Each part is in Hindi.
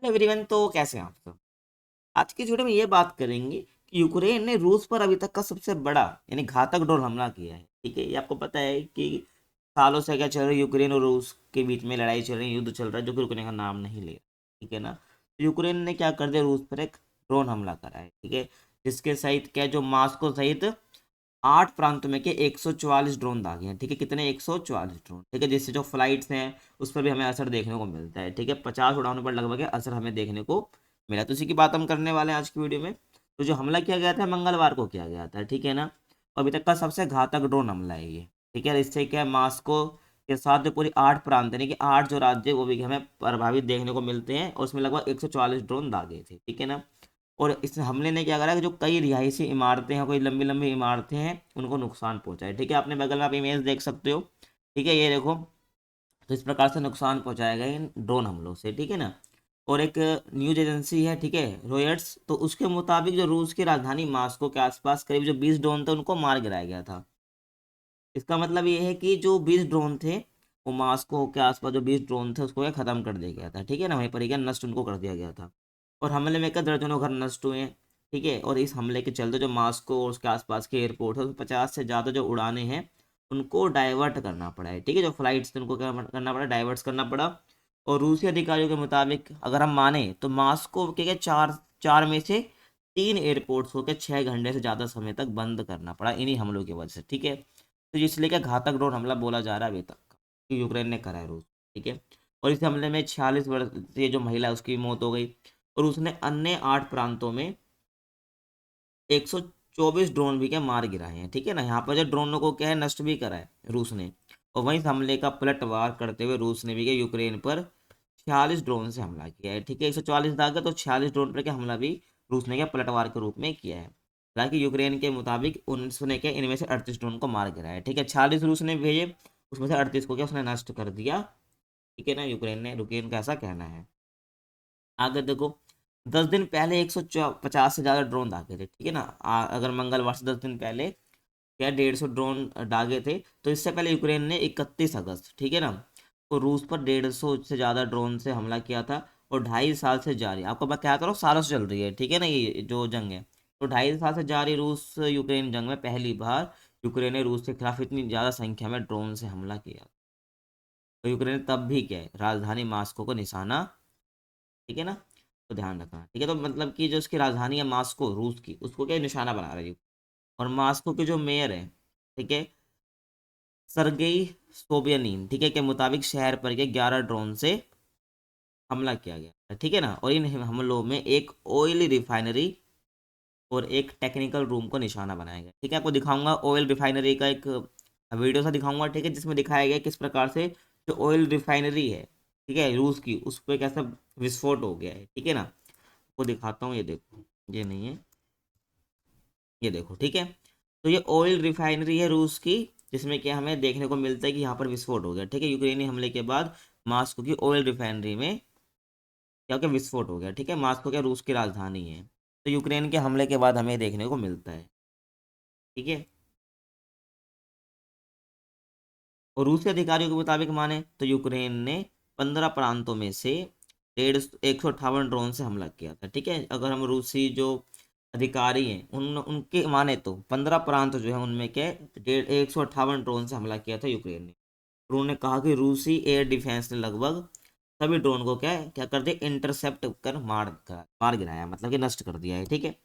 हेलो एवरीवन, तो कैसे हैं आप सब। आज की वीडियो में ये बात करेंगे कि यूक्रेन ने रूस पर अभी तक का सबसे बड़ा यानी घातक ड्रोन हमला किया है। ठीक है, ये आपको पता है कि सालों से क्या चल रहा है, यूक्रेन और रूस के बीच में लड़ाई चल रही है, युद्ध चल रहा है जो कि रुकने का नाम नहीं ले रहा। ठीक है ना। तो यूक्रेन ने क्या कर दिया, रूस पर एक ड्रोन हमला करा है। ठीक है, जिसके सहित क्या जो मास्को सहित 8 प्रांतों में के 144 ड्रोन दागे हैं। ठीक है, कितने 144 ड्रोन। ठीक है, जिससे जो फ्लाइट्स हैं उस पर भी हमें असर देखने को मिलता है। ठीक है, 50 उड़ानों पर लगभग असर हमें देखने को मिला। तो इसी की बात हम करने वाले हैं आज की वीडियो में। तो जो हमला किया गया था मंगलवार को किया गया था। ठीक है ना। अभी तक का सबसे घातक ड्रोन हमला है ये। ठीक है, इससे क्या मास्को के साथ जो पूरी 8 प्रांत यानी कि 8 जो राज्य हैं, वो भी हमें प्रभावित देखने को मिलते हैं और उसमें लगभग 144 ड्रोन दागे थे। ठीक है ना। और इस हमले ने क्या करा कि जो कई रिहायशी इमारतें हैं, कोई लंबी लंबी इमारतें हैं, उनको नुकसान पहुंचा है। ठीक है, आपने बगल में आप इमेज देख सकते हो। ठीक है, ये देखो। तो इस प्रकार से नुकसान पहुंचाया गया इन ड्रोन हमलों से। ठीक है ना। और एक न्यूज एजेंसी है, ठीक है, रॉयटर्स, तो उसके मुताबिक जो रूस की राजधानी मॉस्को के आसपास करीब जो 20 ड्रोन थे उनको मार गिराया गया था। इसका मतलब ये है कि जो 20 ड्रोन थे, वो मॉस्को के आसपास जो 20 ड्रोन थे उसको खत्म कर दिया गया था। ठीक है ना, वहीं पर क्या नष्ट उनको कर दिया गया था। और हमले में क्या दर्जनों घर नष्ट हुए हैं। ठीक है, और इस हमले के चलते जो मॉस्को और उसके आसपास के एयरपोर्ट है, 50 से ज़्यादा जो उड़ानें हैं उनको डाइवर्ट करना पड़ा है। ठीक है, जो फ्लाइट्स थे उनको क्या करना पड़ा, डाइवर्ट करना पड़ा। और रूसी अधिकारियों के मुताबिक अगर हम माने तो मॉस्को के क्या चार चार में से 3 एयरपोर्ट्स को क्या 6 घंटे से ज़्यादा समय तक बंद करना पड़ा इन्हीं हमलों की वजह से। ठीक है, तो इसलिए क्या घातक ड्रोन हमला बोला जा रहा है अभी तक कि यूक्रेन ने करा है रूस। ठीक है, और इस हमले में 46 वर्षीय जो महिला है उसकी मौत हो गई। और उसने अन्य 8 प्रांतों में 124 ड्रोन भी क्या मार गिराए हैं। ठीक है ना, यहाँ पर जो ड्रोनों को क्या है नष्ट भी करा है रूस ने। और वहीं इस हमले का पलटवार करते हुए रूस ने भी क्या यूक्रेन पर 46 ड्रोन से हमला किया है। ठीक है, 144 दागा तो 46 ड्रोन पर क्या हमला भी रूस ने क्या पलटवार के रूप में किया है। हालांकि यूक्रेन के मुताबिक उसने क्या इनमें से 38 ड्रोन को मार गिराया है। ठीक है, 46 रूस ने भेजे, उसमें से 38 को क्या उसने नष्ट कर दिया। ठीक है ना, यूक्रेन का ऐसा कहना है। आगे देखो, 10 दिन पहले 150 से ज़्यादा ड्रोन दागे थे। ठीक है ना। अगर मंगलवार से 10 दिन पहले क्या 150 ड्रोन दागे थे, तो इससे पहले यूक्रेन ने 31 अगस्त, ठीक है ना, तो रूस पर 150 से ज़्यादा ड्रोन से हमला किया था। और 2.5 साल से जारी, आपको मैं क्या करो, सालों से चल रही है। ठीक है ना, ये जो जंग है, तो 2.5 साल से जारी रूस यूक्रेन जंग में पहली बार यूक्रेन ने रूस के खिलाफ इतनी ज़्यादा संख्या में ड्रोन से हमला किया। तो यूक्रेन ने तब भी क्या है राजधानी मास्को को निशाना, ठीक है ना, तो ध्यान रखना। ठीक है, तो मतलब कि जो उसकी राजधानी है मास्को रूस की, उसको क्या निशाना बना रही है। और मास्को के जो मेयर है, ठीक है, सरगेई सोबियानिन, ठीक है, के मुताबिक शहर पर के 11 ड्रोन से हमला किया गया। ठीक है ना, और इन हमलों में एक ऑयल रिफाइनरी और एक टेक्निकल रूम को निशाना बनाया गया। ठीक है, आपको दिखाऊंगा ऑयल रिफाइनरी का एक वीडियो सा दिखाऊंगा। ठीक है, जिसमें दिखाया गया किस प्रकार से जो ऑयल रिफाइनरी है, ठीक है, रूस की, उस पर कैसा विस्फोट हो गया है। ठीक है ना, आपको दिखाता हूँ, ये देखो, ये नहीं है, ये देखो। ठीक है, तो ये ऑयल रिफाइनरी है रूस की, जिसमें क्या हमें देखने को मिलता है कि यहाँ पर विस्फोट हो गया। ठीक है, यूक्रेनी हमले के बाद मास्को की ऑयल रिफाइनरी में क्या हो गया, विस्फोट हो गया। ठीक है, मास्को क्या रूस की राजधानी है, तो यूक्रेन के हमले के बाद हमें देखने को मिलता है। ठीक है, और रूसी अधिकारियों के मुताबिक माने तो यूक्रेन ने 15 प्रांतों में से 158 ड्रोन से हमला किया था। ठीक है, अगर हम रूसी जो अधिकारी हैं उनके माने तो 15 प्रांत जो है उनमें क्या 158 ड्रोन से हमला किया था यूक्रेन ने। उन्होंने कहा कि रूसी एयर डिफेंस ने लगभग सभी ड्रोन को क्या कर दिया, इंटरसेप्ट कर मार गिराया, मतलब कि नष्ट कर दिया है। ठीक है,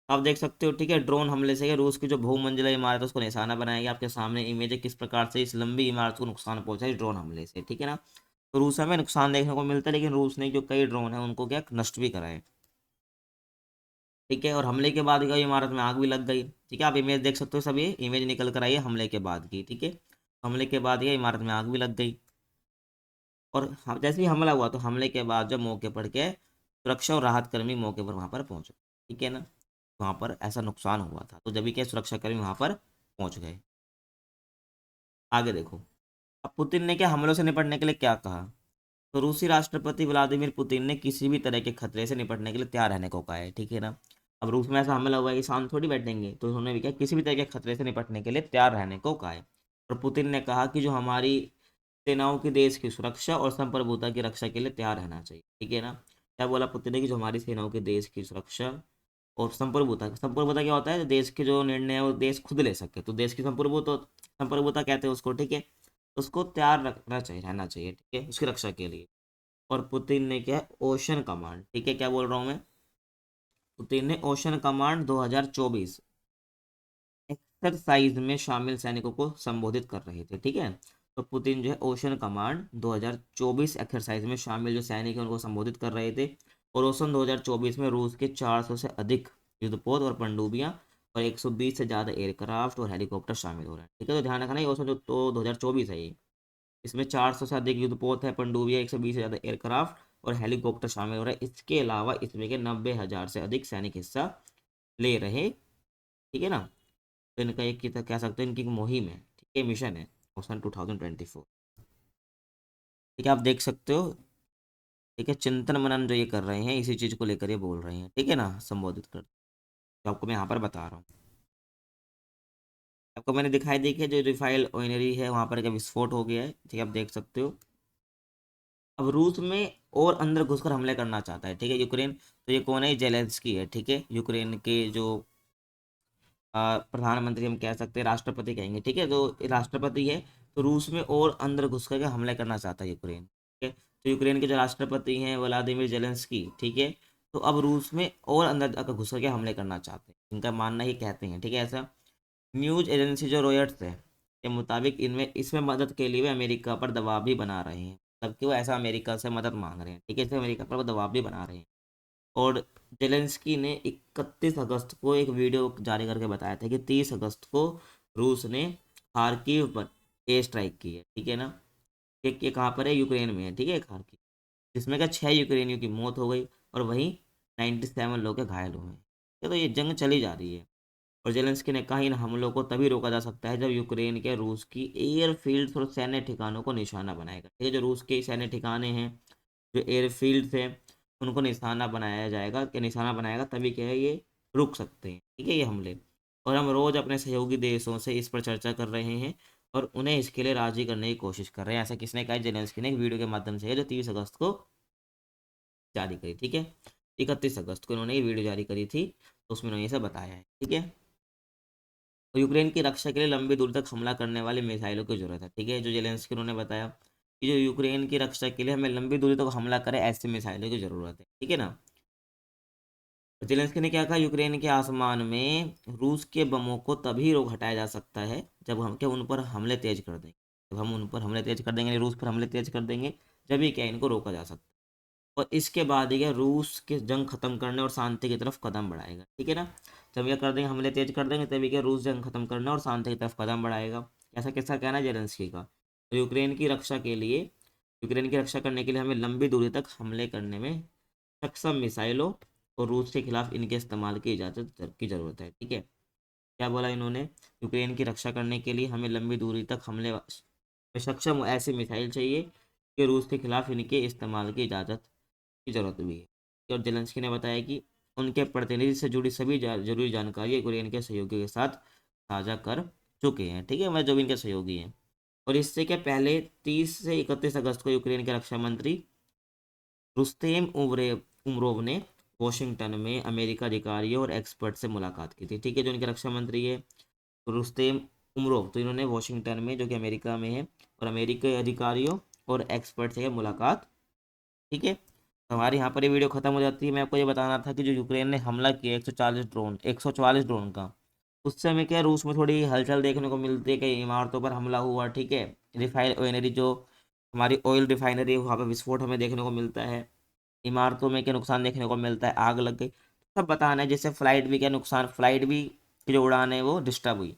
आप देख सकते हो। ठीक है, ड्रोन हमले से रूस की जो बहुमंजिला इमारत है उसको निशाना बनाया गया। आपके सामने इमेज है किस प्रकार से इस लंबी इमारत को नुकसान पहुंचा है ड्रोन हमले से। ठीक है ना, तो रूस में नुकसान देखने को मिलता है, लेकिन रूस ने जो कई ड्रोन है उनको क्या नष्ट भी कराए। ठीक है, और हमले के बाद क्या इमारत में आग भी लग गई। ठीक है, आप इमेज देख सकते हो, सब ये इमेज निकल कर आई है हमले के बाद की। ठीक है, हमले के बाद ये इमारत में आग भी लग गई। और जैसे ही हमला हुआ तो हमले के बाद जब मौके पर के सुरक्षा और राहत कर्मी मौके पर वहां पर पहुंचे। ठीक है ना, वहां पर ऐसा नुकसान हुआ था, तो जब भी क्या सुरक्षाकर्मी वहां पर पहुंच गए। आगे देखो, अब पुतिन ने क्या हमलों से निपटने के लिए क्या कहा। तो रूसी राष्ट्रपति व्लादिमीर पुतिन ने किसी भी तरह के खतरे से निपटने के लिए तैयार रहने को कहा है। ठीक है ना, अब रूस में ऐसा हमला हुआ है कि शांत थोड़ी बैठेंगे, तो उन्होंने भी क्या किसी भी तरह के खतरे से निपटने के लिए तैयार रहने को कहा है। और पुतिन ने कहा कि जो हमारी सेनाओं की देश की सुरक्षा और संप्रभुता की रक्षा के लिए तैयार रहना चाहिए। ठीक है ना, क्या बोला पुतिन ने कि जो हमारी सेनाओं के देश की सुरक्षा और संप्रभुता, संप्रभुता क्या होता है, देश के जो निर्णय है वो देश खुद ले सके, तो देश की संप्रभुता, संप्रभुता कहते हैं उसको, ठीक है। उसको तैयार रखना चाहिए, रहना चाहिए, ठीक है, उसकी रक्षा के लिए। और पुतिन ने क्या है, ओशन कमांड, ठीक है, क्या बोल रहा हूँ मैं, पुतिन ने ओशन कमांड 2024 एक्सरसाइज में शामिल सैनिकों को संबोधित कर रहे थे, ठीक है। तो पुतिन जो है ओशन कमांड 2024 एक्सरसाइज में शामिल जो सैनिक हैं उनको संबोधित कर रहे थे। और ओशन 2024 में रूस के 400 से अधिक युद्धपोत और पनडुब्बियां और 120 से ज़्यादा एयरक्राफ्ट और हेलीकॉप्टर शामिल हो रहे हैं, ठीक है। तो ध्यान रखना, ये ओशन जो तो 2024 है ये, इसमें 400 से अधिक युद्धपोत है, पनडुब्बियां, 120 से ज़्यादा एयरक्राफ्ट और हेलीकॉप्टर शामिल हो रहे हैं। इसके अलावा इसमें के 90,000 से अधिक सैनिक हिस्सा ले रहे, ठीक है ना। तो इनका एक कह सकते हैं इनकी एक मुहिम है, ठीक है, मिशन है ओशन 2024, ठीक है, आप देख सकते हो। ठीक है, चिंतन मनन जो ये कर रहे हैं इसी चीज़ को लेकर ये बोल रहे हैं, ठीक है ना, संबोधित कर, तो आपको मैं यहाँ पर बता रहा हूँ। आपको मैंने दिखाई दी कि जो रिफाइल ऑयनरी है वहाँ पर का विस्फोट हो गया है, ठीक है, आप देख सकते हो। अब रूस में और अंदर घुसकर हमले करना चाहता है, ठीक है, यूक्रेन। तो ये कौन है, जेलेंस्की है, ठीक है, यूक्रेन के जो प्रधानमंत्री हम कह सकते हैं, राष्ट्रपति कहेंगे, ठीक है, तो राष्ट्रपति है। तो रूस में और अंदर घुस करके हमले करना चाहता है यूक्रेन, ठीक है। तो यूक्रेन के जो राष्ट्रपति हैं व्लादिमीर जेलेंस्की, ठीक है, तो अब रूस में और अंदर जाकर घुस करके हमले करना चाहते हैं, इनका मानना ही कहते हैं, ठीक है। ऐसा न्यूज एजेंसी जो रॉयटर्स है के मुताबिक इनमें इसमें मदद के लिए वे अमेरिका पर दबाव भी बना रहे हैं, जबकि वो ऐसा अमेरिका से मदद मांग रहे हैं, ठीक है, इसलिए अमेरिका पर वो दबाव भी बना रहे हैं। और जेलेंस्की ने 31 अगस्त को एक वीडियो जारी करके बताया था कि 30 अगस्त को रूस ने खार्किव पर एयर स्ट्राइक की है, ठीक है ना। ये कहाँ पर है, यूक्रेन में है, ठीक है, खार्किव, जिसमें क्या 6 यूक्रेनियों की मौत हो गई और वहीं 97 लोग के घायल हुए हैं। तो ये जंग चली जा रही है। और जेलेंस्की ने कहा इन हमलों को तभी रोका जा सकता है जब यूक्रेन के रूस की एयरफील्ड्स और सैन्य ठिकानों को निशाना बनाएगा, ठीक है, जो रूस के सैन्य ठिकाने हैं, जो एयरफील्ड्स हैं, उनको निशाना बनाया जाएगा, कि निशाना बनाएगा तभी क्या है ये रुक सकते हैं, ठीक है, ये हमले। और हम रोज़ अपने सहयोगी देशों से इस पर चर्चा कर रहे हैं और उन्हें इसके लिए राजी करने की कोशिश कर रहे हैं, ऐसा किसने कहा, जेलेंस्की ने एक वीडियो के माध्यम से है जो 30 अगस्त को जारी करी, ठीक है। 31 अगस्त को इन्होंने ये वीडियो जारी करी थी, तो उसमें उन्होंने ये सब बताया है, ठीक है। तो यूक्रेन की रक्षा के लिए लंबी दूर तक हमला करने वाली मिसाइलों की जरूरत है, ठीक है, जो जेलेंस्की उन्होंने बताया कि जो यूक्रेन की रक्षा के लिए हमें लंबी दूरी तक हमला करे ऐसी मिसाइलों की जरूरत है, ठीक है ना। तो जेलेंस्की ने क्या कहा, यूक्रेन के आसमान में रूस के बमों को तभी रोक हटाया जा सकता है जब हम क्या उन पर हमले तेज कर देंगे, जब हम उन पर हमले तेज कर देंगे, रूस पर हमले तेज कर देंगे, जब ही क्या इनको रोका जा सकता है। और इसके बाद ये रूस के जंग खत्म करने और शांति की तरफ कदम बढ़ाएगा, ठीक है ना। जब ये कर देंगे, हमले तेज कर देंगे, तभी क्या रूस जंग खत्म करने और शांति की तरफ कदम बढ़ाएगा। ऐसा किसका कहना है, जेलेंस्की का। तो यूक्रेन की रक्षा के लिए, यूक्रेन की रक्षा करने के लिए हमें लंबी दूरी तक हमले करने में सक्षम मिसाइलों और रूस के खिलाफ इनके इस्तेमाल की इजाज़त की ज़रूरत है, ठीक है। क्या बोला इन्होंने, यूक्रेन की रक्षा करने के लिए हमें लंबी दूरी तक हमले में सक्षम ऐसी मिसाइल चाहिए कि रूस के खिलाफ इनके इस्तेमाल की इजाज़त की ज़रूरत भी है। और जेलेंस्की ने बताया कि उनके प्रतिनिधि से जुड़ी सभी जरूरी जानकारी यूक्रेन के सहयोगियों के साथ साझा कर चुके हैं, ठीक है, मतलब जो भी इनके सहयोगी हैं। और इससे क्या पहले 30 से 31 अगस्त को यूक्रेन के रक्षा मंत्री रुस्तेम उमरोव ने वॉशिंगटन में अमेरिका अधिकारियों और एक्सपर्ट से मुलाकात की थी, ठीक है, जो इनके रक्षा मंत्री है रुस्तेम उमरोव, तो इन्होंने वॉशिंगटन में जो कि अमेरिका में है और अमेरिकी अधिकारियों और एक्सपर्ट से मुलाकात, ठीक है। तो हमारे यहाँ पर ये वीडियो खत्म हो जाती है। मैं आपको ये बताना था कि जो यूक्रेन ने हमला किया 144 ड्रोन का, उस समय क्या रूस में थोड़ी हलचल देखने को मिलती है, कई इमारतों पर हमला हुआ, ठीक है। रिफाइनरी जो हमारी ऑयल रिफाइनरी है वहाँ पर विस्फोट हमें देखने को मिलता है, इमारतों में क्या नुकसान देखने को मिलता है, आग लग गई, सब बताना है। जैसे फ्लाइट भी क्या नुकसान, फ्लाइट भी की जो उड़ान है वो डिस्टर्ब हुई,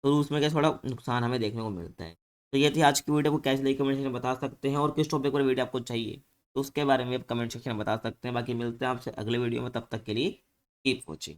तो रूस में क्या थोड़ा नुकसान हमें देखने को मिलता है। तो ये थी आज की वीडियो, को कैसे लगी कमेंट सेक्शन में बता सकते हैं, और किस टॉपिक पर वीडियो आपको चाहिए तो उसके बारे में आप कमेंट सेक्शन में बता सकते हैं। बाकी मिलते हैं आपसे अगले वीडियो में, तब तक के लिए कीप वॉचिंग।